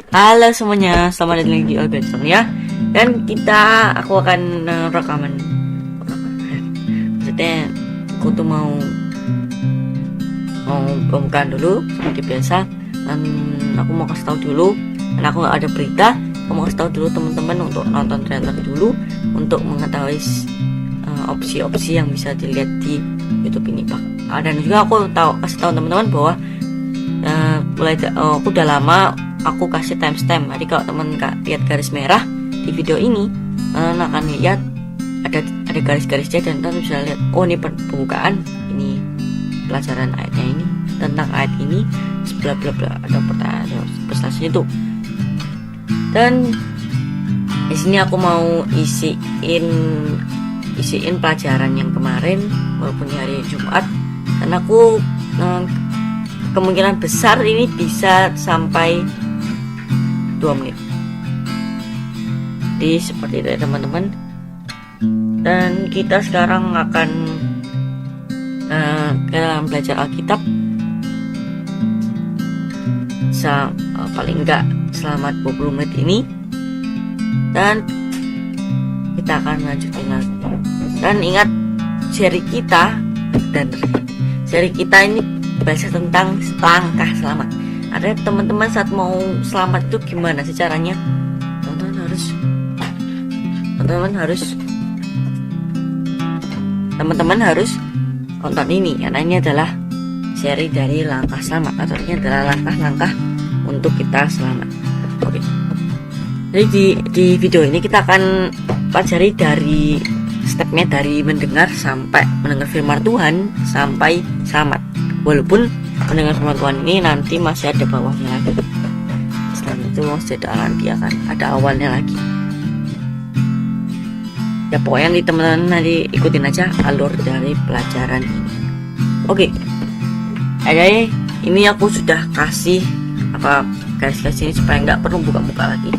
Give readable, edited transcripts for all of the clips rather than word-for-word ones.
Halo semuanya, selamat datang lagi di Albert ya. Dan aku akan rekaman. Maksudnya aku tuh mau pembukaan dulu seperti biasa. Dan aku mau kasih tahu dulu, karena aku nggak ada berita. Aku mau kasih tahu dulu teman-teman untuk nonton trailer dulu, untuk mengetahui opsi-opsi yang bisa dilihat di YouTube ini, Pak. Dan juga aku kasih tahu teman-teman bahwa aku udah lama aku kasih timestamp. Jadi kalau teman lihat garis merah di video ini, kalian akan lihat ada garis-garisnya, dan kalian bisa lihat, oh ini pembukaan, ini pelajaran ayatnya, ini tentang ayat ini, bla bla bla, ada pertanyaan prestasi itu. Dan di sini aku mau isiin pelajaran yang kemarin, walaupun hari Jumat, dan aku kemungkinan besar ini bisa sampai 2 menit. Jadi seperti itu ya teman-teman. Dan kita sekarang akan belajar Alkitab paling enggak selama 20 menit ini, dan kita akan lanjutin lagi. Dan ingat, seri kita ini bahasa tentang langkah selamat. Ada teman-teman saat mau selamat itu gimana sih caranya? Teman-teman harus nonton ini, karena ini adalah seri dari langkah selamat, atau ini adalah langkah-langkah untuk kita selamat. Oke. Jadi di video ini kita akan pelajari dari stepnya, dari mendengar firman Tuhan sampai selamat. Walaupun mendengar firman Tuhan ini nanti masih ada bawahnya lagi. Setelah itu masih akan ada awalnya lagi. Ya pokoknya nih teman-teman, nanti ikutin aja alur dari pelajaran ini. Oke. Jadi ini aku sudah kasih garis-garis ini supaya nggak perlu buka-buka lagi.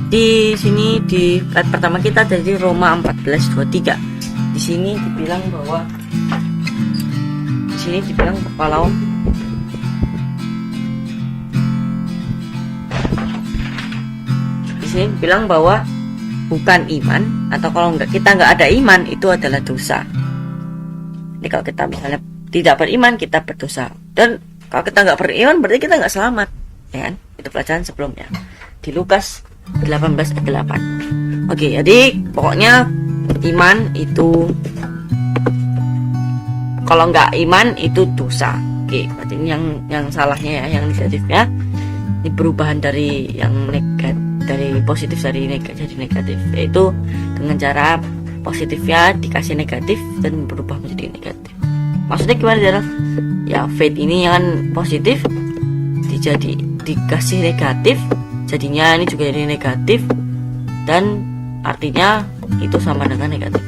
Di sini di slide pertama kita dari Roma 14:23. Di sini dibilang kalau bahwa bukan iman, atau kalau kita nggak ada iman, itu adalah dosa. Jadi kalau kita misalnya tidak beriman, kita berdosa. Dan kalau kita nggak beriman, berarti kita nggak selamat, ya kan? Itu pelajaran sebelumnya di Lukas 18:8. Oke, jadi pokoknya iman itu, kalau nggak iman itu dosa. Oke, berarti ini yang salahnya ya, yang negatifnya. Ini perubahan dari yang negatif, dari positif jadi negatif, yaitu dengan cara positifnya dikasih negatif dan berubah menjadi negatif. Maksudnya gimana ya? Ya faith ini yang positif dikasih negatif, jadinya ini juga jadi negatif, dan artinya itu sama dengan negatif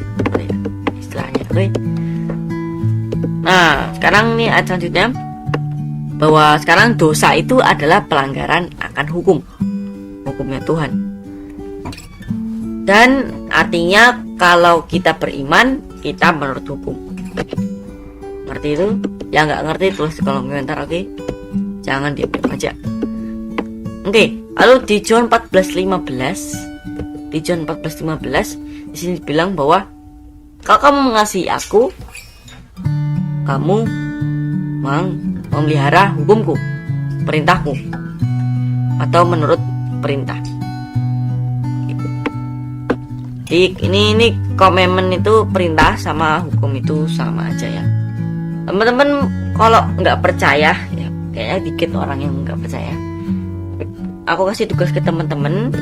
istilahnya. Oke. Nah sekarang nih ayat selanjutnya, bahwa sekarang dosa itu adalah pelanggaran akan hukumnya Tuhan. Dan artinya kalau kita beriman, kita menurut hukum. Ngerti itu? Yang nggak ngerti tulis di kolom komentar, oke? Jangan diam aja. Oke, lalu di John 14:15, di sini bilang bahwa kalau kamu mengasihi aku, kamu memelihara hukumku, perintahku, atau menurut perintah. Ini komitmen itu, perintah sama hukum itu sama aja ya. Teman-teman kalau nggak percaya, ya kayaknya dikit orang yang nggak percaya. Aku kasih tugas ke teman-teman.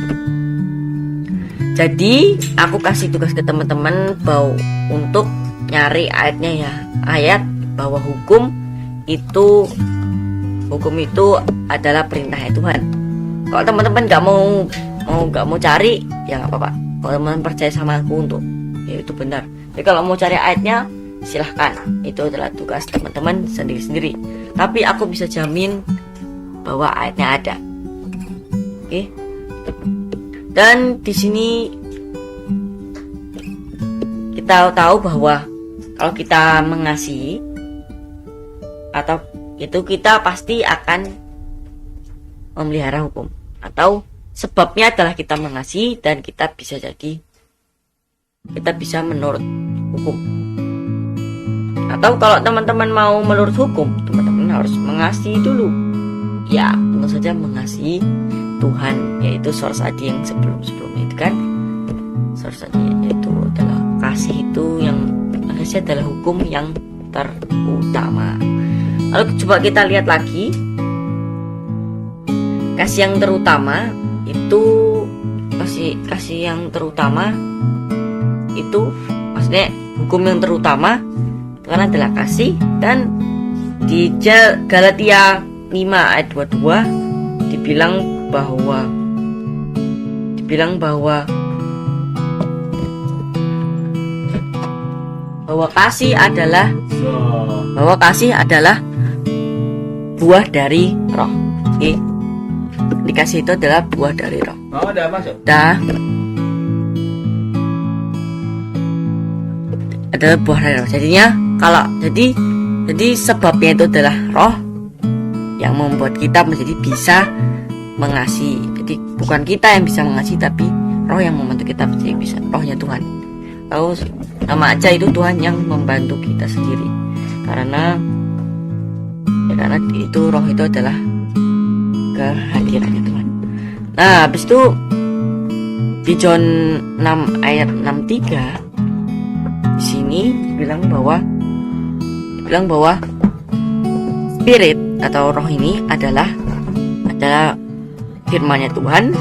Jadi aku kasih tugas ke teman-teman bahwa untuk nyari ayatnya ya, ayat bahwa hukum itu adalah perintahnya Tuhan. Kalau teman-teman nggak mau cari, ya nggak apa-apa. Kalau teman-teman percaya sama aku untuk ya itu benar. Jadi kalau mau cari ayatnya, silahkan. Itu adalah tugas teman-teman sendiri-sendiri. Tapi aku bisa jamin bahwa ayatnya ada. Oke. Dan di sini kita tahu bahwa kalau kita mengasihi, atau itu kita pasti akan memelihara hukum. atau sebabnya adalah kita mengasihi dan kita bisa menurut hukum. Atau kalau teman-teman mau menurut hukum, teman-teman harus mengasihi dulu. Ya, tentu saja mengasihi Tuhan, yaitu source ID yang sebelum-sebelumnya itu kan. Source ID itu adalah kasih, itu yang kasih adalah hukum yang terutama. Lalu coba kita lihat lagi. Kasih yang terutama itu kasih yang terutama itu maksudnya hukum yang terutama karena adalah kasih. Dan di Galatia 5 ayat 22 dibilang bahwa kasih adalah buah dari roh. Oke. Dikasih itu adalah buah dari roh. Oh, udah masuk. Adalah buah dari roh. Jadinya jadi sebabnya itu adalah roh yang membuat kita menjadi bisa mengasihi. Jadi bukan kita yang bisa mengasihi, tapi roh yang membantu kita menjadi bisa. Rohnya Tuhan. Lalu nama aja itu Tuhan yang membantu kita sendiri. Karena itu roh itu adalah kehadirannya Tuhan. Nah, habis itu di John 6 ayat 63 di sini dibilang bahwa spirit atau roh ini adalah firman-Nya Tuhan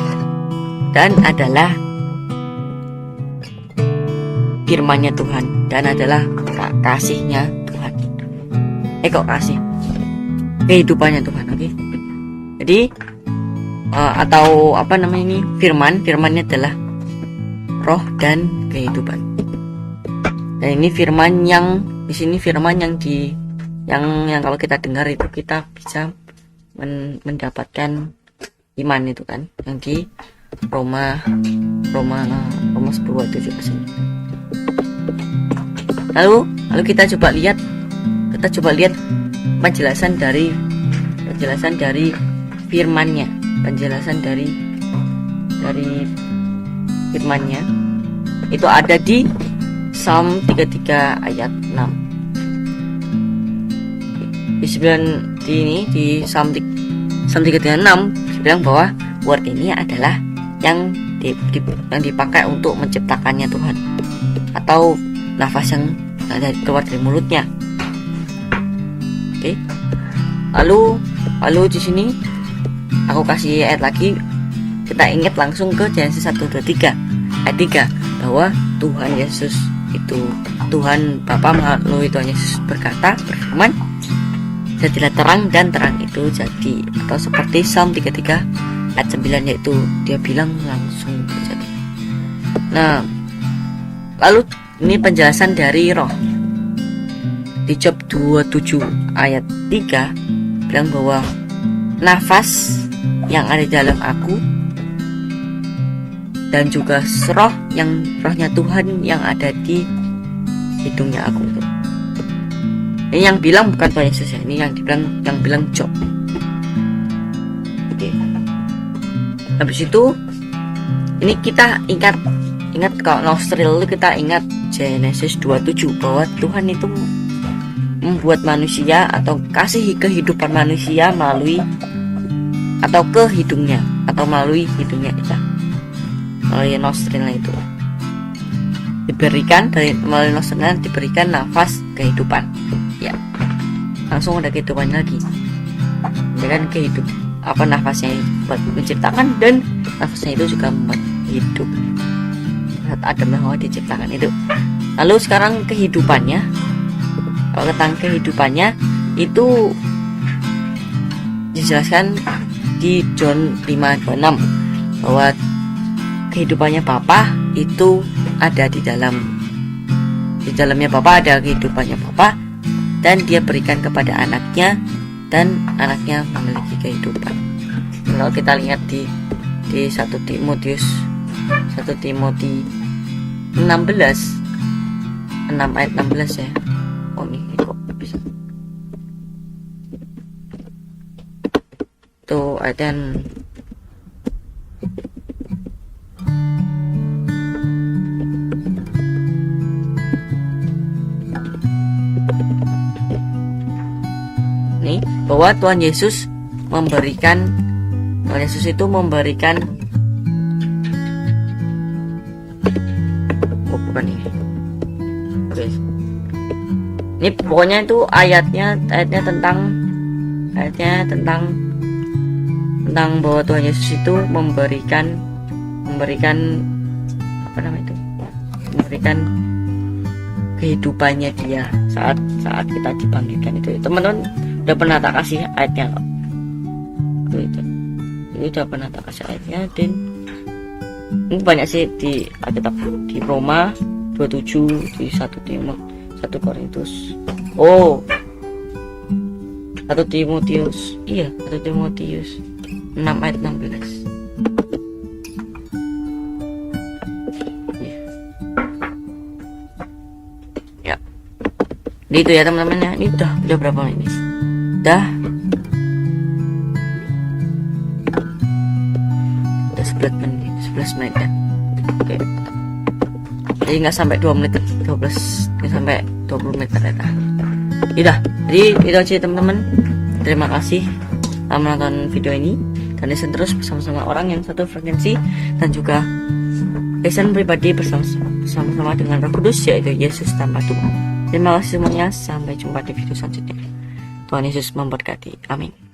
dan adalah firman-Nya Tuhan dan adalah kasih-Nya Tuhan. Kasih kehidupannya Tuhan. Oke. Jadi atau apa namanya ini, firmannya adalah roh dan kehidupan. Dan ini firman yang di sini yang kalau kita dengar itu kita bisa mendapatkan iman itu kan, yang di Roma 10 ayat 7. Lalu kita coba lihat penjelasan dari firman-Nya, penjelasan dari firman-Nya itu ada di Psalm 33 ayat 6. Di Psalm 33 ayat 6 bilang bahwa word ini adalah yang dipakai untuk menciptakannya Tuhan, atau nafas yang keluar dari mulutnya. Oke. Lalu di sini aku kasih ayat lagi. Kita ingat langsung ke Genesis 1:23 ayat 3 bahwa Tuhan Yesus itu, Tuhan Bapa melalui Tuhan Yesus berfirman, jadilah terang, dan terang itu jadi. Atau seperti Psalm 33 ayat 9, yaitu dia bilang langsung terjadi. Nah, lalu ini penjelasan dari roh. Di Job 27 ayat 3 bilang bahwa nafas yang ada di dalam aku dan juga rohnya Tuhan yang ada di hidungnya aku. Ini yang bilang bukan Tuhan Yesus ya, ini yang bilang Job. Oke. Habis itu ini kita ingat kalau nostril itu kita ingat Genesis 27 bahwa Tuhan itu membuat manusia atau kasih kehidupan manusia melalui atau ke hidungnya atau melalui hidungnya kita, melalui nostrilnya itu melalui nostrilnya diberikan nafas kehidupan. Ya, langsung ada kehidupan lagi. Dengan nafasnya buat menciptakan, dan nafasnya itu juga membuat hidup. Saat Adam dan Hawa diciptakan itu. Lalu sekarang kehidupannya, kalau tentang kehidupannya itu dijelaskan di John 5:26 bahwa kehidupannya Bapa itu ada di dalamnya Bapa ada kehidupannya Bapa, dan dia berikan kepada anaknya, dan anaknya memiliki kehidupan. Kalau kita lihat di 1 Timotius 6 ayat 16 ya. Oh ini kok bisa tuh ayat bahwa Tuhan Yesus itu memberikan bukan ini. Oke. Ini pokoknya itu ayatnya tentang bahwa Tuhan Yesus itu memberikan apa namanya itu? Memberikan kehidupannya dia saat kita dibangkitkan itu. Teman-teman udah pernah tak kasih ayatnya kok. Itu. Ini udah pernah tak kasih ayatnya, dan ini banyak sih di Alkitab, di Roma 27, di 1 Korintus. 1 Timotius. Iya, 1 Timotius 6 ayat 16. Ya. Jadi itu ya teman-teman ya. Ini udah berapa menit? Udah 11 menit ya. Oke. Jadi nggak sampai 2 menit, 12, nggak sampai 20 menit ternyata. Udah, jadi itu aja teman-teman. Terima kasih telah menonton video ini, dan listen terus bersama-sama orang yang satu frekuensi, dan juga listen pribadi bersama-sama dengan Roh Kudus, yaitu Yesus tanpa Tuhan. Terima kasih semuanya, sampai jumpa di video selanjutnya. Tuhan Yesus memberkati. Amin.